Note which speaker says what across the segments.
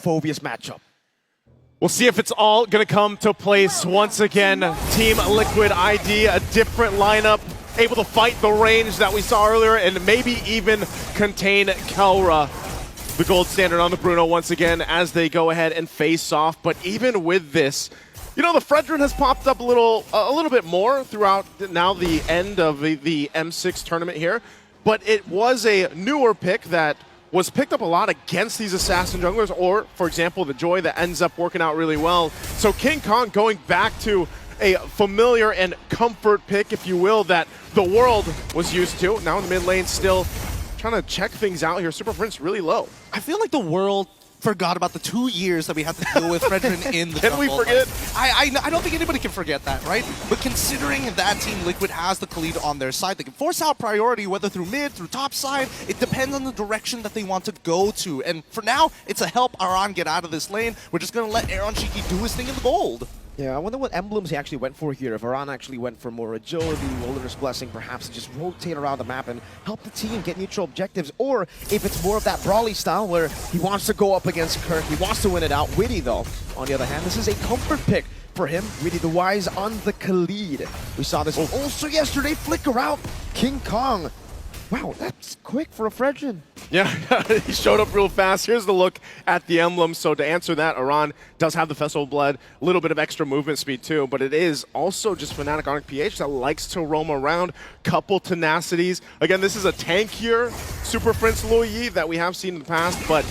Speaker 1: Phobia's matchup.
Speaker 2: We'll see if it's all going to come to place once again. Team Liquid ID, a different lineup, able to fight the range that we saw earlier and maybe even contain Kelra. The gold standard on the Bruno once again as they go ahead and face off. But even with this, you know, the Fredrin has popped up a little bit more throughout now the end of the M6 tournament here. But it was a newer pick that was picked up a lot against these assassin junglers, or, for example, the Joy that ends up working out really well. So King Kong going back to a familiar and comfort pick, if you will, that the world was used to. Now in the mid lane, still trying to check things out here. Super Prince really low.
Speaker 3: I feel like the world forgot about the 2 years that we had to deal with Fredrin in the
Speaker 2: Can we forget?
Speaker 3: I don't think anybody can forget that, right? But considering that Team Liquid has the Khalid on their side, they can force out priority, whether through mid, through top side. It depends on the direction that they want to go to. And for now, it's a help Aran get out of this lane. We're just going to let Aaron Shiki do his thing in the gold.
Speaker 1: Yeah, I wonder what emblems he actually went for here. If Aran actually went for more agility, Wilderness Blessing, perhaps to just rotate around the map and help the team get neutral objectives, or if it's more of that brawly style where he wants to go up against Kirk, he wants to win it out. Witty, though, on the other hand, this is a comfort pick for him. Witty the Wise on the Khalid. We saw this also yesterday, flicker out King Kong. Wow, that's quick for a Fredrin.
Speaker 2: Yeah, he showed up real fast. Here's the look at the emblem. So to answer that, Aran does have the Festival Blood, a little bit of extra movement speed too, but it is also just Fnatic Onyx PH that likes to roam around, couple tenacities. Again, this is a tankier Super Prince Luyi that we have seen in the past, but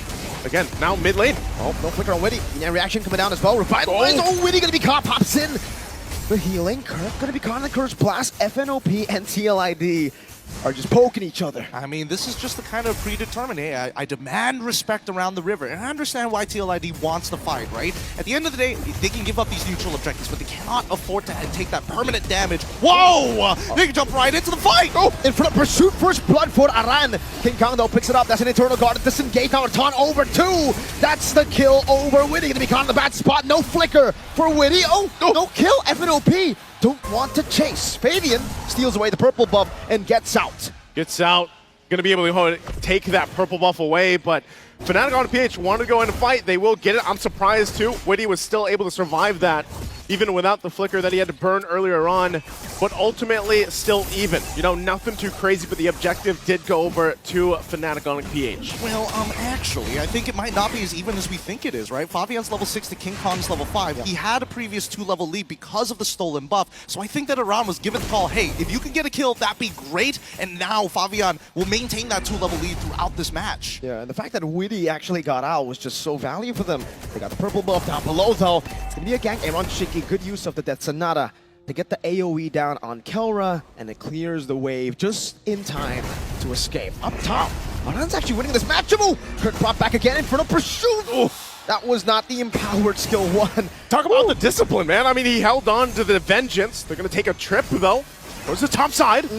Speaker 2: again, now mid lane.
Speaker 1: Oh, no flicker on Witty. Reaction coming down as well. Revitalize. Oh, Witty gonna be caught, pops in. The healing, Kirk gonna be caught in the Curse Blast. FNOP and TLID are just poking each other.
Speaker 3: I mean, this is just the kind of predetermined, hey, I demand respect around the river. And I understand why TLID wants to fight, right? At the end of the day, they can give up these neutral objectives, but they cannot afford to take that permanent damage. Whoa! They can jump right into the fight!
Speaker 1: Oh, in front of pursuit, first blood for Aran. King Kong, though, picks it up. That's an Eternal Guard. Disengage now, Taunt over 2. That's the kill over Witty. Gonna be caught in the bad spot. No flicker for Witty. Oh, no kill. FNOP don't want to chase. Fabian steals away the purple buff and gets out.
Speaker 2: Gets out, gonna be able to take that purple buff away, but Fnatic on PH wanted to go in and fight. They will get it. I'm surprised too. Witty was still able to survive that, even without the flicker that he had to burn earlier on, but ultimately still even. You know, nothing too crazy, but the objective did go over to Fnatic on PH.
Speaker 3: Well, actually, I think it might not be as even as we think it is, right? Fabian's level 6 to King Kong's level 5. Yeah. He had a previous 2-level lead because of the stolen buff, so I think that Aran was given the call, hey, if you can get a kill, that'd be great, and now Fabian will maintain that 2-level lead throughout this match.
Speaker 1: Yeah, and the fact that Witty actually got out was just so valuable for them. They got the purple buff down below, though. It's gonna be a gank. Aaron Shiki, good use of the Death Sonata to get the AoE down on Kelra, and it clears the wave just in time to escape. Up top, Aran's actually winning this match. Oh, Kirk brought back again in front of pursuit. Oh, that was not the empowered skill one.
Speaker 2: Talk about the discipline, man. I mean, he held on to the vengeance. They're gonna take a trip, though. Goes to the top side.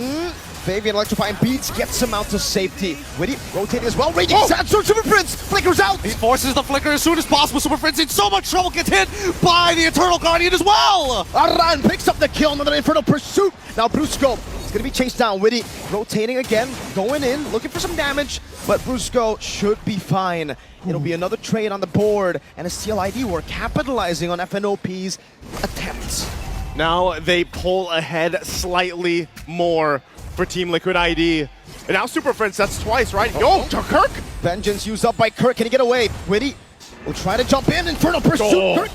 Speaker 1: Fabian electrifying beats, gets him out to safety. Witty rotating as well. Raging Sandstorm, Super Prince flickers out.
Speaker 3: He forces the flicker as soon as possible. Super Prince in so much trouble, gets hit by the Eternal Guardian as well.
Speaker 1: Aran picks up the kill, another Infernal Pursuit. Now Brusco is going to be chased down. Witty rotating again, going in, looking for some damage, but Brusco should be fine. It'll be another trade on the board, and as TLID, we're capitalizing on FNOP's attempts.
Speaker 2: Now they pull ahead slightly more for Team Liquid ID. And now Super Prince, that's twice, right? Oh, to Kirk!
Speaker 1: Vengeance used up by Kirk. Can he get away? Witty will try to jump in. Infernal Pursuit. Kirk,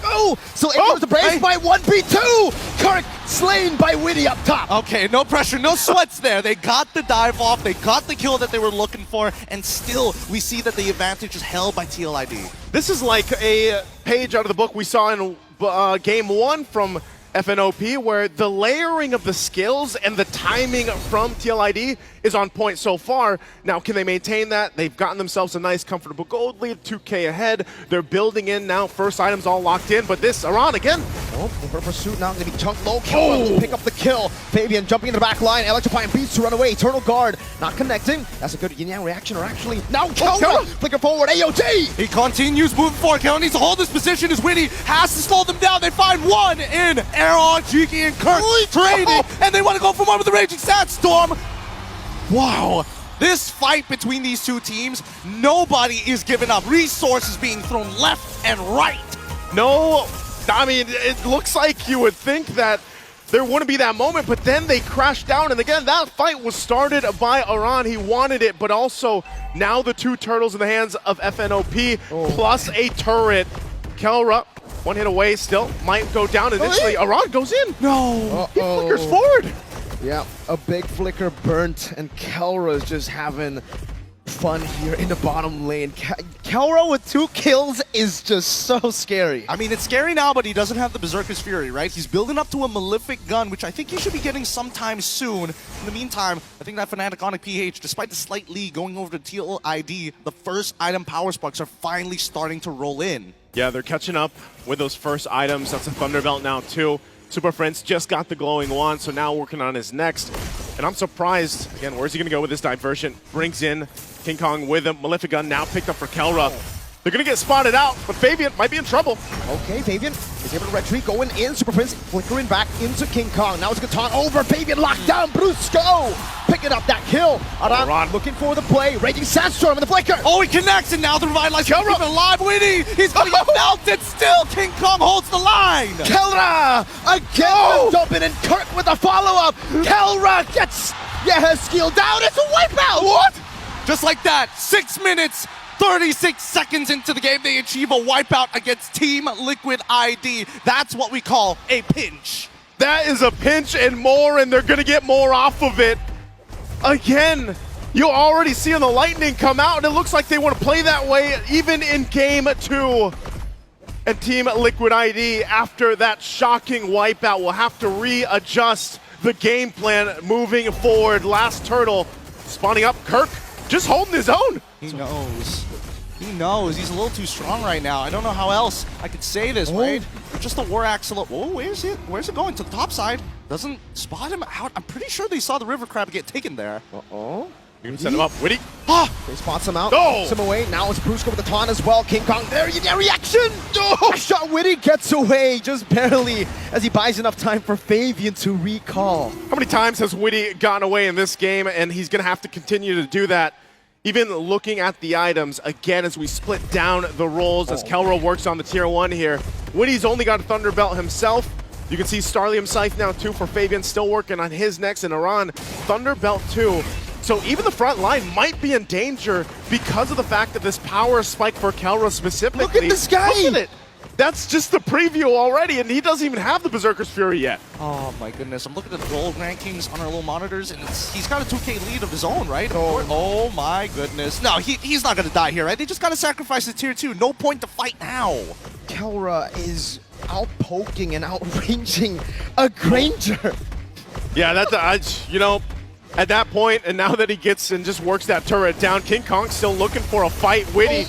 Speaker 1: so it was the Brave by 1v2. Kirk slain by Witty up top.
Speaker 3: Okay, no pressure, no sweats there. They got the dive off, they got the kill that they were looking for, and still we see that the advantage is held by TLID.
Speaker 2: This is like a page out of the book we saw in Game 1 from FNOP, where the layering of the skills and the timing from TLID is on point so far. Now, can they maintain that? They've gotten themselves a nice, comfortable gold lead, 2K ahead. They're building in now, first items all locked in, but this, Aran again.
Speaker 1: Oh, for pursuit now, going to be chunked low. Pick up the kill. Fabian jumping in the back line, electrifying beats to run away. Eternal Guard not connecting. That's a good yin-yang reaction, or actually, now Kelra. Flicker forward, AOT.
Speaker 3: He continues moving forward. Kelra needs to hold this position as Witty has to slow them down. They find one in Aaron, Jiki, and Kirk trading, and they want to go for one with the Raging Sandstorm. Wow, This fight between these two teams, nobody is giving up. Resources being thrown left and right.
Speaker 2: No, I mean, it looks like you would think that there wouldn't be that moment, but then they crashed down. And again, that fight was started by Aran. He wanted it, but also now the two turtles in the hands of fnop plus a turret. Kelra, one hit away still, might go down eventually. Aran goes in.
Speaker 3: No.
Speaker 2: He flickers forward.
Speaker 1: Yeah, a big flicker burnt, and Kelra is just having fun here in the bottom lane. Kelra with 2 kills is just so scary.
Speaker 3: I mean, it's scary now, but he doesn't have the Berserker's Fury, right? He's building up to a Malefic gun, which I think he should be getting sometime soon. In the meantime, I think that Fnatic Onic PH, despite the slight lead going over to Teal ID, the first item power sparks are finally starting to roll in.
Speaker 2: Yeah, they're catching up with those first items. That's a Thunderbelt now too. Super Friends just got the glowing wand, so now working on his next. And I'm surprised, again, where's he gonna go with this diversion? Brings in King Kong with him. Malefic gun now picked up for Kelra. They're gonna get spotted out, but Fabian might be in trouble.
Speaker 1: Okay, Fabian is able to retreat, going in. Super Prince flickering back into King Kong. Now it's Gatan over. Fabian locked down. Brusco picking up that kill. Aran looking for the play. Raging Sandstorm in the flicker.
Speaker 3: Oh, he connects, and now the revitalized Kelra alive. Winnie, he's gonna get melted still. King Kong holds the line.
Speaker 1: Kelra again jumping in. Kirk with a follow-up. Kelra gets Yehezkiel down. It's a wipeout.
Speaker 3: What? Just like that, 6 minutes, 36 seconds into the game, they achieve a wipeout against Team Liquid ID. That's what we call a pinch.
Speaker 2: That is a pinch and more, and they're gonna get more off of it. Again, you already see the lightning come out, and it looks like they want to play that way even in game 2. And Team Liquid ID, after that shocking wipeout, will have to readjust the game plan moving forward. Last turtle spawning up. Kirk just holding his own.
Speaker 3: He knows. He knows. He's a little too strong right now. I don't know how else I could say this, right? Just a War Axe. Whoa, where's it? Where's it going? To the top side. Doesn't spot him out. I'm pretty sure they saw the River Crab get taken there.
Speaker 1: Uh-oh.
Speaker 2: You're gonna set him up. Witty.
Speaker 1: They spots him out.
Speaker 2: No!
Speaker 1: Puts him away. Now it's Brusco with the taunt as well. King Kong, there you get reaction! Oh! Shot Witty gets away just barely as he buys enough time for Fabian to recall.
Speaker 2: How many times has Witty gotten away in this game, and he's gonna have to continue to do that. Even looking at the items, again, as we split down the roles, as Kelra works on the tier 1 here. Witty's only got a Thunderbelt himself. You can see Starlium Scythe now too for Fabian, still working on his next, and Aran, Thunderbelt too. So even the front line might be in danger because of the fact that this power spike for Kelra specifically.
Speaker 1: Look at this guy!
Speaker 2: Look at it! That's just the preview already, and he doesn't even have the Berserker's Fury yet.
Speaker 3: Oh my goodness, I'm looking at the gold rankings on our little monitors, and he's got a 2K lead of his own, right? Oh my goodness. No, he's not gonna die here, right? They just gotta sacrifice the tier 2. No point to fight now.
Speaker 1: Kelra is out-poking and outranging a Granger.
Speaker 2: Yeah, that's, you know, at that point, and now that he gets and just works that turret down, King Kong's still looking for a fight. Witty.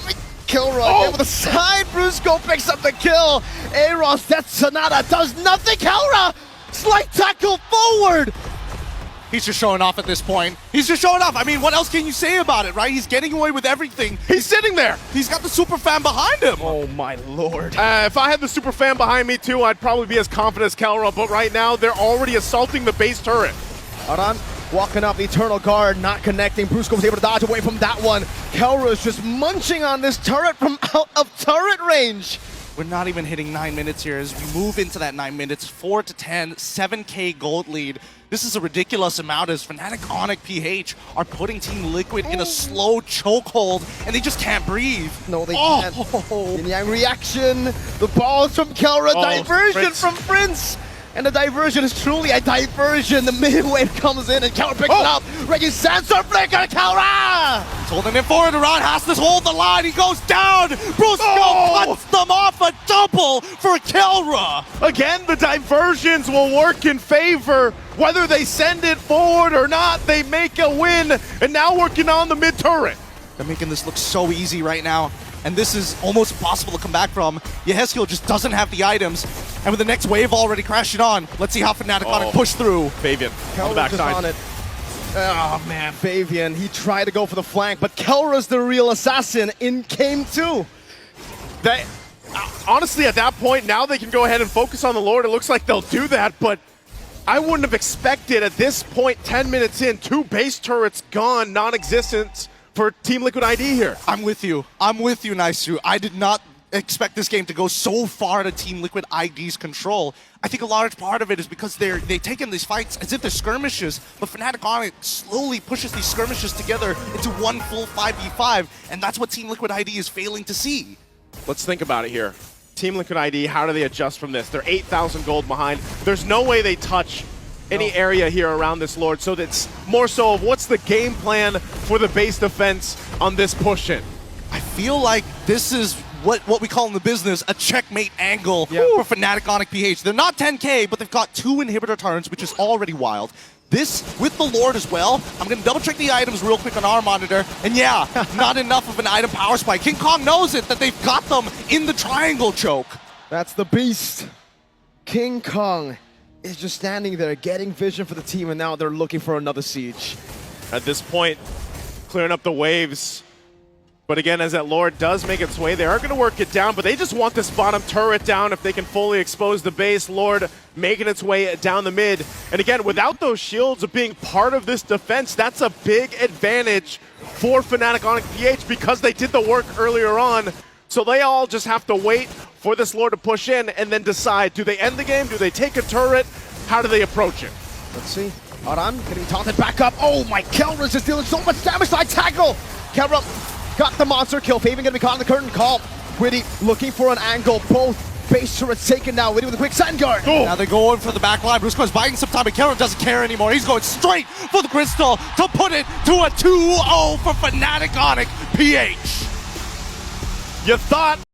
Speaker 1: Kelra able to side. Brusco picks up the kill. Eros, that Sonata does nothing. Kelra, slight tackle forward.
Speaker 3: He's just showing off at this point. He's just showing off. I mean, what else can you say about it, right? He's getting away with everything.
Speaker 2: He's sitting there.
Speaker 3: He's got the super fan behind him.
Speaker 1: Oh my lord.
Speaker 2: If I had the super fan behind me too, I'd probably be as confident as Kelra, but right now they're already assaulting the base turret.
Speaker 1: Aran walking up the Eternal Guard, not connecting. Brusco was able to dodge away from that one. Kelra is just munching on this turret from out of turret range.
Speaker 3: We're not even hitting 9 minutes here as we move into that 9 minutes. 4 to 10, 7K gold lead. This is a ridiculous amount as Fnatic Onic PH are putting Team Liquid in a slow chokehold, and they just can't breathe.
Speaker 1: No, they can't. Yin Yang reaction. The balls from Kelra. Diversion
Speaker 2: Prince.
Speaker 1: from Prince. And the diversion is truly a diversion. The mid-wave comes in and Kelra picks it up. Reggie Sandstorm flicker. Kelra!
Speaker 3: He's holding it forward. Aran has to hold the line. He goes down. Brusco cuts them off. A double for Kelra.
Speaker 2: Again, the diversions will work in favor. Whether they send it forward or not, they make a win. And now working on the mid turret.
Speaker 3: They're making this look so easy right now. And this is almost impossible to come back from. Yehezkiel just doesn't have the items. And with the next wave already crashing on, let's see how Fnatic Onic push through.
Speaker 2: Fabian on the backside.
Speaker 1: On it. Oh man, Fabian, he tried to go for the flank, but Kelra's the real assassin in game 2.
Speaker 2: Honestly, at that point, now they can go ahead and focus on the Lord. It looks like they'll do that, but I wouldn't have expected at this point, 10 minutes in, 2 base turrets gone, non-existent for Team Liquid ID here.
Speaker 3: I'm with you. I'm with you, Naisu. I did not expect this game to go so far to Team Liquid ID's control. I think a large part of it is because they take in these fights as if they're skirmishes, but Fnatic Onyx slowly pushes these skirmishes together into one full 5v5, and that's what Team Liquid ID is failing to see.
Speaker 2: Let's think about it here. Team Liquid ID, how do they adjust from this? They're 8,000 gold behind. There's no way they touch any area here around this Lord, so that's more so of what's the game plan for the base defense on this push-in?
Speaker 3: I feel like this is what we call in the business a checkmate angle for Fnatic Onyx PH. They're not 10k, but they've got 2 inhibitor turns, which is already wild. This, with the Lord as well, I'm going to double check the items real quick on our monitor, and yeah, not enough of an item power spike. King Kong knows it, that they've got them in the triangle choke.
Speaker 1: That's the beast. King Kong is just standing there, getting vision for the team, and now they're looking for another siege.
Speaker 2: At this point, clearing up the waves. But again, as that Lord does make its way, they are going to work it down, but they just want this bottom turret down if they can fully expose the base. Lord making its way down the mid. And again, without those shields of being part of this defense, that's a big advantage for Fnatic Onyx PH because they did the work earlier on. So they all just have to wait for this Lord to push in and then decide, do they end the game? Do they take a turret? How do they approach it?
Speaker 1: Let's see. Aran getting taunted back up. Oh my, Kelra's just dealing so much damage. Side tackle. Kelra got the monster kill. Faven gonna be caught in the curtain call. Witty looking for an angle. Both base turrets taken now. Witty with a quick sand guard.
Speaker 2: Oh.
Speaker 3: Now they're going for the back line. Brusco is buying some time, but Karen doesn't care anymore. He's going straight for the crystal to put it to a 2-0 for Fnatic Onyx PH.
Speaker 2: You thought